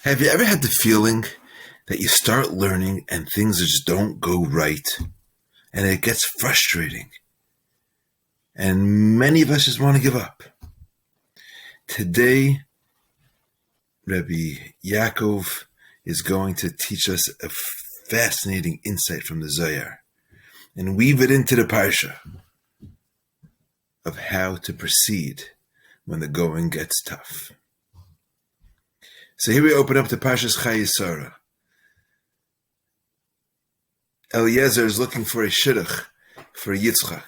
Have you ever had the feeling that you start learning and things just don't go right and it gets frustrating and many of us just want to give up? Today, Rabbi Yaakov is going to teach us a fascinating insight from the Zohar and weave it into the Parsha of how to proceed when the going gets tough. So here we open up to Parshas Chayay. Eliezer is looking for a shidduch for Yitzchak.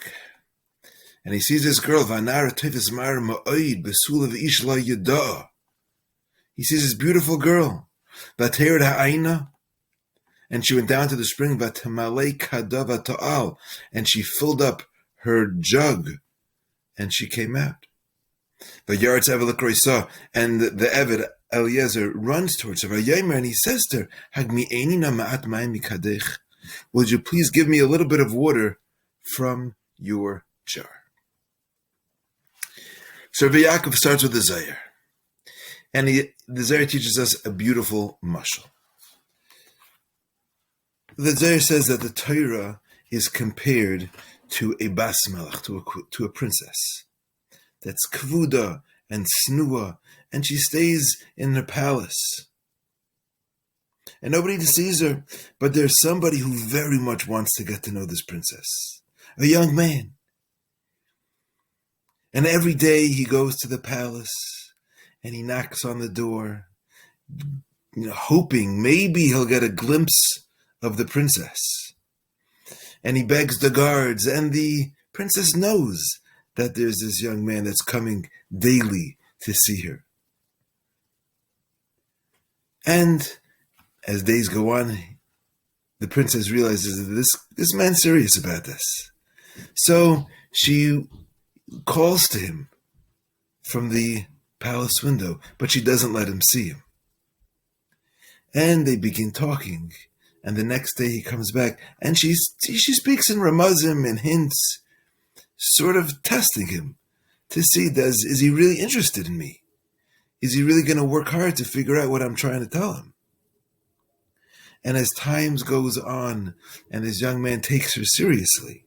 And he sees this girl, Vanara Tevis Mar Ma'oid, Besulav Ishla Yada. He sees this beautiful girl, Vater Ha'aina, and she went down to the spring, Vatamale Kadava Ta'al, and she filled up her jug, and she came out. Vayaretz Evelek Roisa, and the Eved Eliezer runs towards her, and he says to her, Hagmi'eni na ma'at mayim mikadech. Would you please give me a little bit of water from your jar? So Rabbi Yaakov starts with the Zohar. And the Zohar teaches us a beautiful mashal. The Zohar says that the Torah is compared to a bas melech, to a princess. That's kvuda and snua, and she stays in her palace. And nobody sees her, but there's somebody who very much wants to get to know this princess. A young man. And every day he goes to the palace and he knocks on the door, hoping maybe he'll get a glimpse of the princess. And he begs the guards, and the princess knows that there's this young man that's coming daily to see her. And as days go on, the princess realizes that this man's serious about this. So she calls to him from the palace window, but she doesn't let him see him. And they begin talking, and the next day he comes back, and she speaks in ramazim and hints, sort of testing him to see, is he really interested in me? Is he really going to work hard to figure out what I'm trying to tell him? And as time goes on and this young man takes her seriously,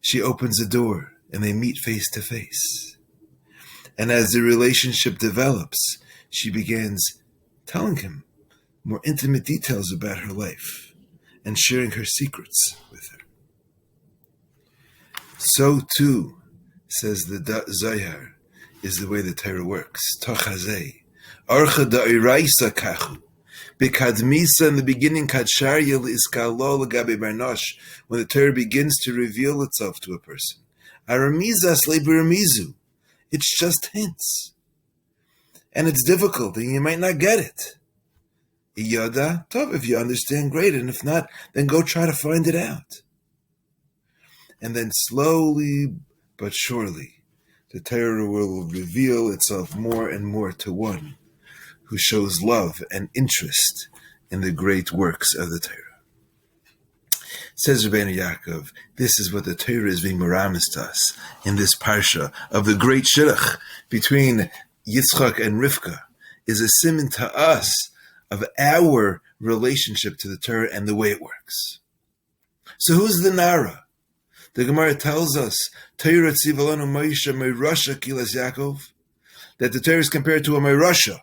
she opens the door and they meet face to face. And as the relationship develops, she begins telling him more intimate details about her life and sharing her secrets with her. So too, says the Zohar, is the way the Torah works. Tochazei. Archa da'iraisa kachu. B'kadmisa, in the beginning, kadsharya l'iskalol l'gabe barnosh, when the Torah begins to reveal itself to a person. Aramizas le'baramizu. It's just hints. And it's difficult, and you might not get it. Iyada, tov, if you understand, great, and if not, then go try to find it out. And then slowly but surely, the Torah will reveal itself more and more to one who shows love and interest in the great works of the Torah. Says Rabbeinu Yaakov, this is what the Torah is being meramis to us in this parsha of the great shidduch between Yitzchak and Rivka, is a siman to us of our relationship to the Torah and the way it works. So who's the Nara? The Gemara tells us, Torah tzivalanu Moshe meirasha kilas Yaakov, that the Torah is compared to a meirasha.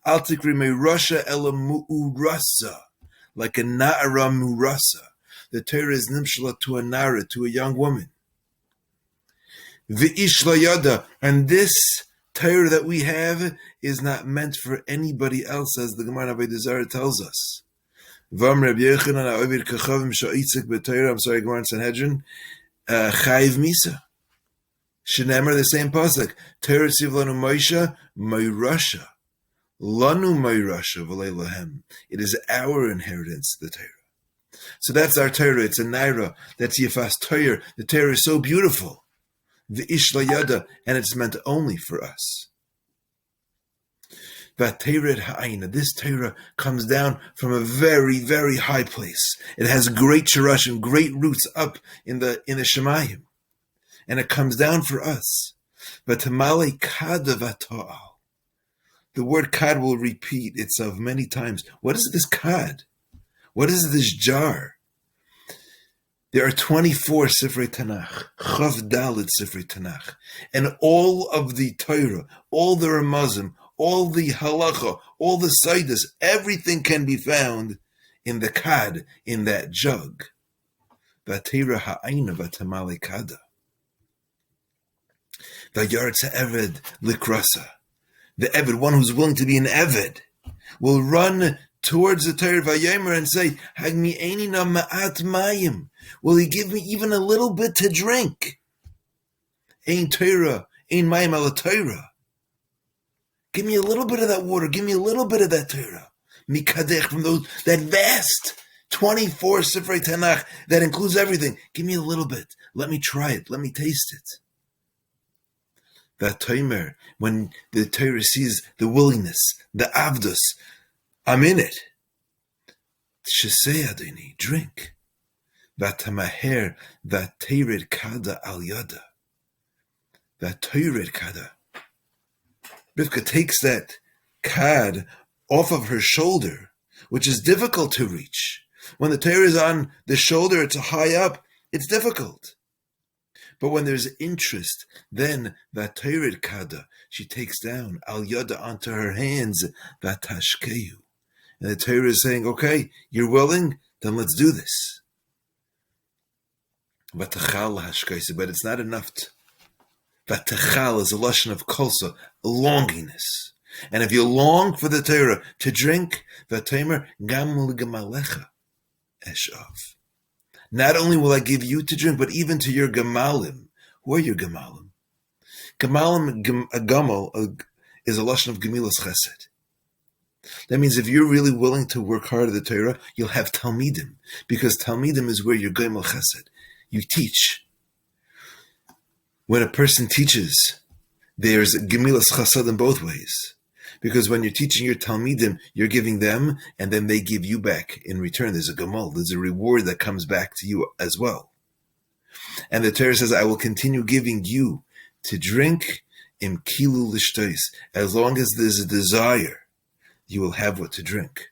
Al tikri meirasha ela mu'urasa, like a na'ara mu'urasa. The Torah is nimshala to a nara, to a young woman. V'ish layada, and this Torah that we have is not meant for anybody else, as the Gemara Avodah Zarah tells us. Vam Rabbi Yochanan ha'ovid kachavim sha'itzik b'Torah, I'm sorry, Gemara in Sanhedrin, Chayiv Misa. Shneimar, the same pasuk. Torah tziv lanu Moshe meirasha, lanu meirasha v'lei lahem. It is our inheritance, the Torah. So that's our Torah. It's a naira. That's Yifas Torah. The Torah is so beautiful. V'ish layada, and it's meant only for us. Vateret ha'ayna. This Torah comes down from a very, very high place. It has great shirashim, great roots up in the Shemayim, and it comes down for us. Vatamale kada vata'al, the word kad will repeat itself many times. What is this kad? What is this jar? There are 24 Sifrei Tanakh, Chav Dalet Sifrei Tanakh, and all of the Torah, all the Ramazim, all the Halacha, all the Saidas, everything can be found in the kad, in that jug. Vatera ha'ayna vatamale kada. Vayartz ha'eved likrasa. The Eved, one who's willing to be an Eved, will run towards the Torah Vayomer and say, Hagmi einina ma'at mayim. Will he give me even a little bit to drink? Ein Torah, ein mayim ala Torah. Give me a little bit of that water. Give me a little bit of that Torah. Mikadech, from that vast 24 Sifrei Tanakh that includes everything. Give me a little bit. Let me try it. Let me taste it. That Tomer, when the Torah sees the willingness, the avdus, I'm in it. Shesei Adoni, drink. Vatamaher, vatered kada al yada. Vatered kada. Rivka takes that kad off of her shoulder, which is difficult to reach. When the Torah is on the shoulder, it's high up, it's difficult. But when there's interest, then that Torah kada, she takes down al yada onto her hands, vatashkeyu. And the Torah is saying, okay, you're willing, then let's do this. Vatachal hashkeisa, but it's not enough. Vatachal is a lashon of kolsa, longingness. And if you long for the Torah to drink, vatamer gamul gemalecha eshav. Not only will I give you to drink, but even to your gemalim. Who are your gemalim? Gemalim, a gamal, is a lashon of gemilas chesed. That means if you're really willing to work hard at the Torah, you'll have talmidim, because talmidim is where you're gemel chesed. You teach. When a person teaches, there's gemilas chesed in both ways. Because when you're teaching your talmidim, you're giving them, and then they give you back in return. There's a gamal, there's a reward that comes back to you as well. And the Torah says, I will continue giving you to drink im kilu lishtois. As long as there's a desire, you will have what to drink.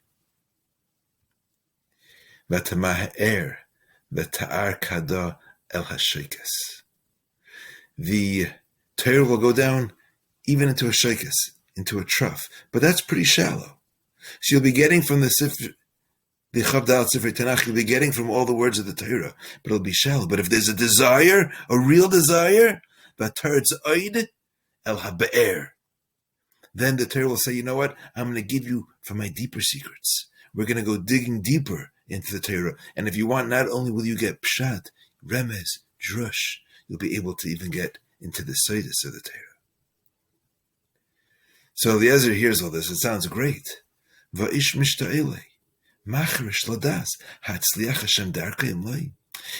Vatamaher, vata'ar kada el hashekes. The Torah will go down even into a shekes, into a trough, but that's pretty shallow. So you'll be getting from the Chavdal Sifrei Tanakh, you'll be getting from all the words of the Torah, but it'll be shallow. But if there's a desire, a real desire, v'tarz oid el habe'er, then the Torah will say, you know what, I'm going to give you from my deeper secrets. We're going to go digging deeper into the Torah. And if you want, not only will you get pshat, remez, drush, you'll be able to even get into the seidus of the Torah. So Eliezer hears all this. It sounds great. Va'ish mishta'elei, machrish ladas, hatzliach Hashem darkei imlei.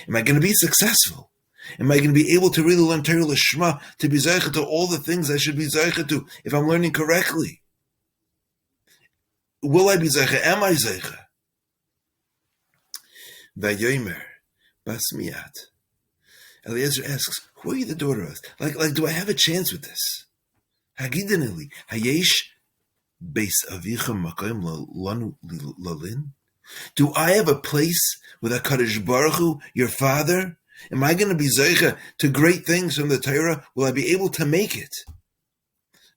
Am I going to be successful? Am I going to be able to really learn Torah Lishma, to be zeicha to all the things I should be zeicha to, if I'm learning correctly? Will I be zeicha? Am I zeicha? Vayomer bas miyat. Eliezer asks, who are you the daughter of? Like, do I have a chance with this? Hagidanili, hayesh beis avicha makom lanu lalin. Do I have a place with HaKadosh Baruch Hu, your father? Am I going to be zeicha to great things from the Torah? Will I be able to make it?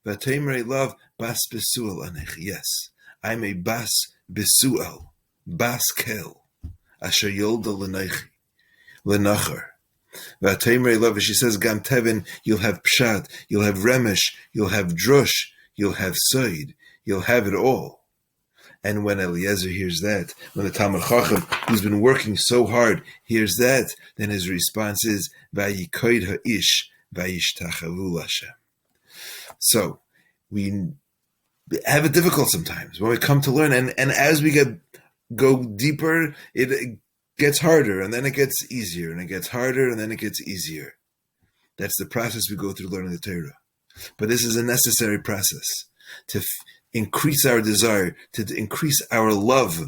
Vatemer love bas besuel anech. Yes, I'm a bas besuel, bas kel, asher yolda lenechi, lenachar. Vatemer love, she says, Gam Tevin, you'll have pshat, you'll have remesh, you'll have drush, you'll have soid, you'll have it all. And when Eliezer hears that, when the Talmid Chacham, who's been working so hard, hears that, then his response is, Vayikoid ha'ish, vayishtachavu l'Hashem. So, we have it difficult sometimes when we come to learn, and as we go deeper, it gets harder, and then it gets easier, and it gets harder, and then it gets easier. That's the process we go through learning the Torah. But this is a necessary process to increase our desire, to increase our love,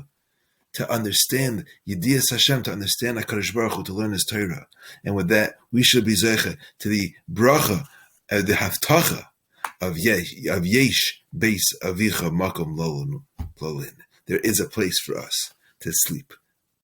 to understand Yediyas Hashem, to understand HaKadosh Baruch Hu, to learn His Torah. And with that, we should be zeicha to the bracha, the haftacha of yesh base avicha makom lolin. There is a place for us to sleep.